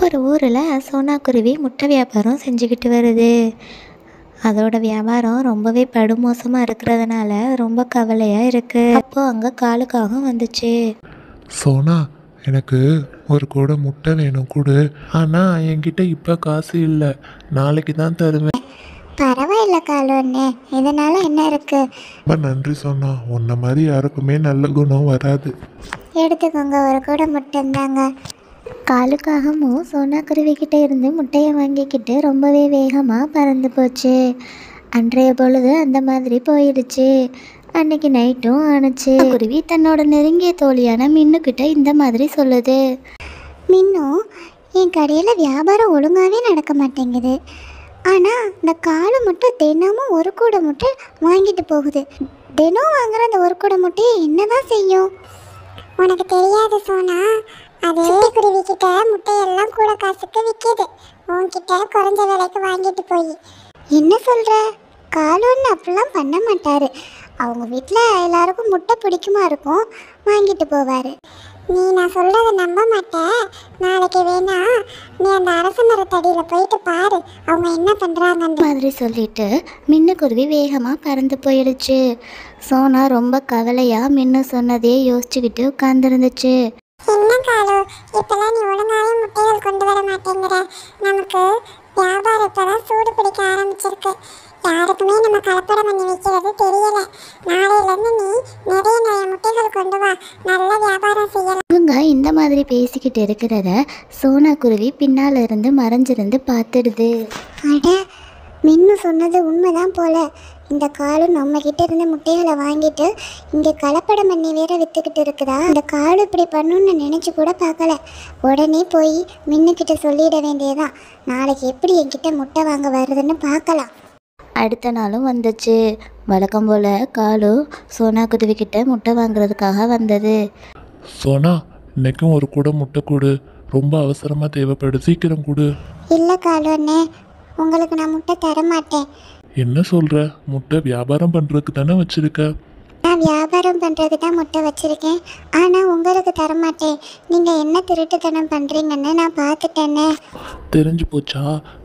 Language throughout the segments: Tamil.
ஒரு ஊரில் சோனாக்குருவி முட்டை வியாபாரம் செஞ்சுக்கிட்டு வருது. அதோட வியாபாரம் ரொம்பவே படுமோசமாக இருக்கிறதுனால ரொம்ப கவலையாக இருக்குது. அப்போது அங்கே காலுக்காகவும் வந்துச்சு. சோனா, எனக்கு ஒரு கூட முட்டை வேணும் கொடு. ஆனால் என்கிட்ட இப்போ காசு இல்லை, நாளைக்கு தான் தருவேன். பரவாயில்ல காலோன்னு, இதனால என்ன இருக்கு? ரொம்ப நன்றி சோனா, உன்ன மாதிரி யாருக்குமே நல்ல குணம் வராது. எடுத்துக்கோங்க, ஒரு கூட முட்டை இருந்தாங்க. காலுக்காகவும் சோனாக்குருவிக்கிட்ட இருந்து முட்டையை வாங்கிக்கிட்டு ரொம்பவே வேகமாக பறந்து போச்சு. அன்றைய பொழுது அந்த மாதிரி போயிடுச்சு. அன்னைக்கு நைட்டும் ஆணுச்சு. குருவி தன்னோட நெருங்கிய தோழியான மின்னுக்கிட்ட இந்த மாதிரி சொல்லுது. மின்னும், என் கடையில் வியாபாரம் ஒழுங்காகவே நடக்க மாட்டேங்குது. ஆனால் இந்த காலு மட்டும் தினமும் ஒரு கூட முட்டை வாங்கிட்டு போகுது. தினம் வாங்குற அந்த ஒரு கூட முட்டையை என்னதான் செய்யும்? உனக்கு தெரியாது சோனா, அது குருவி கிட்ட முட்டையெல்லாம் கூட காசுக்கு விற்கிது. உன்கிட்ட குறைஞ்ச விலைக்கு வாங்கிட்டு போய். என்ன சொல்ற? காலோன்னு அப்படிலாம் பண்ண மாட்டாரு. அவங்க வீட்டில் எல்லாருக்கும் முட்டை பிடிக்குமா இருக்கும், வாங்கிட்டு போவார். நீ நான் சொல்கிறத நம்ப மாட்டேன். நாளைக்கு வேணா நீ அந்த அரச மரத்தடியில் போயிட்டு பாரு, அவங்க என்ன பண்ணுறாங்க மாதிரி சொல்லிட்டு மின்னுக்குருவி வேகமாக பறந்து போயிடுச்சு. சோனா ரொம்ப கவலையாக மின்னு சொன்னதே யோசிச்சுக்கிட்டு உட்காந்துருந்துச்சு. என்ன காலு, இப்பெல்லாம் நீ ஒழுங்காவே முட்டைகள் கொண்டு வர மாட்டேங்கிற. நமக்கு வியாபாரம் இப்பதான் சூடு பிடிக்க ஆரம்பிச்சிருக்கு. யாருக்குமே நம்ம கலப்படம் பண்ணி வைக்கிறது தெரியல. நாளையிலேருந்து நீ நிறைய முட்டைகள் கொண்டு வா, நல்ல வியாபாரம் செய்யலாம். இவங்க இந்த மாதிரி பேசிக்கிட்டு இருக்கிறத சோனாக்குருவி பின்னால் இருந்து மறைஞ்சிருந்து பார்த்துடுது. அட, மின்னு சொன்னது உண்மைதான் போல. இந்த காலு நம்ம கிட்ட இருந்து முட்டைகளை வாங்கிட்டு இங்கே கலப்படம் பண்ணி வேற வித்துக்கிட்டு இருக்குதா? இந்த காலு இப்படி பண்ணுன்னு நினைச்சு கூட பார்க்கல. உடனே போய் மின்னுக்கிட்ட சொல்லிட வேண்டியதான். நாளைக்கு எப்படி என்கிட்ட முட்டை வாங்க வருதுன்னு பார்க்கலாம். அடுத்த நாளும் வந்துச்சு. வழக்கம் போல் காலு சோனாக்குருவிக்கிட்ட முட்டை வாங்குறதுக்காக வந்தது. சோனா, இன்னைக்கும் ஒரு கூட முட்டை கொடு, ரொம்ப அவசரமாக தேவைப்படுது, சீக்கிரம் கொடு. இல்லை காலுன்னே, உங்களுக்கு நான் முட்டை தர மாட்டேன். என்ன சொல்கிற? முட்டை வியாபாரம் பண்ணுறதுக்கு தானே வச்சுருக்க. நான் வியாபாரம் பண்ணுறதுக்கு தான் முட்டை வச்சுருக்கேன், ஆனால் உங்களுக்கு தரமாட்டேன். நீங்கள் என்ன திருட்டுத்தனம் பண்ணுறீங்கன்னு நான் பார்த்துட்டேன்னே. தெரிஞ்சு போச்சா?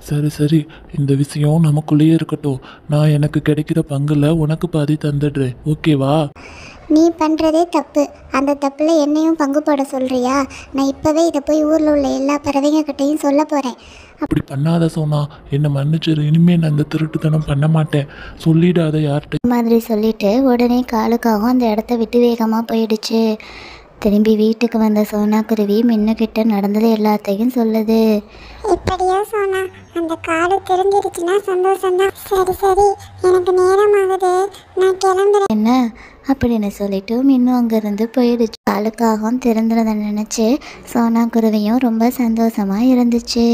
சரி சரி, இந்த விஷயம் நமக்குள்ளேயே இருக்கட்டும். நான் எனக்கு கிடைக்கிற பங்கில் உனக்கு பாதி தந்துடுறேன், ஓகேவா? நீ பண்ணுறதே தப்பு. அந்த தப்பில் என்னையும் பங்கு போட சொல்கிறியா? நான் இப்போவே இதை போய் ஊரில் உள்ள எல்லா பறவைங்கக்கிட்டையும் சொல்ல போகிறேன். அப்படி பண்ணாத சோனா, என்னை மன்னிச்சிரு. இனிமேல் நான் அந்த திருட்டுத்தனம் பண்ண மாட்டேன், சொல்லிடாத யார்கிட்ட. மாதிரி சொல்லிட்டு உடனே காலுக்காகவும் அந்த இடத்த விட்டு வேகமாக போயிடுச்சு. திரும்பி வீட்டுக்கு வந்த சோனாக்குருவி மின்னுக்கிட்ட நடந்தது எல்லாத்தையும் சொல்லுது. எப்படியோ சோனா, அந்த காடு தெரிஞ்சிருச்சுன்னா சந்தோஷம்தான். சரி சரி, எனக்கு நேரம் ஆகுது, நான் கிளம்புறேன். என்ன அப்படின்னு சொல்லிட்டு மின்னும் அங்கேருந்து போயிடுச்சு. காலுக்காகவும் திறந்துறதை நினச்சி சோனாக்குருவியும் ரொம்ப சந்தோஷமாக இருந்துச்சு.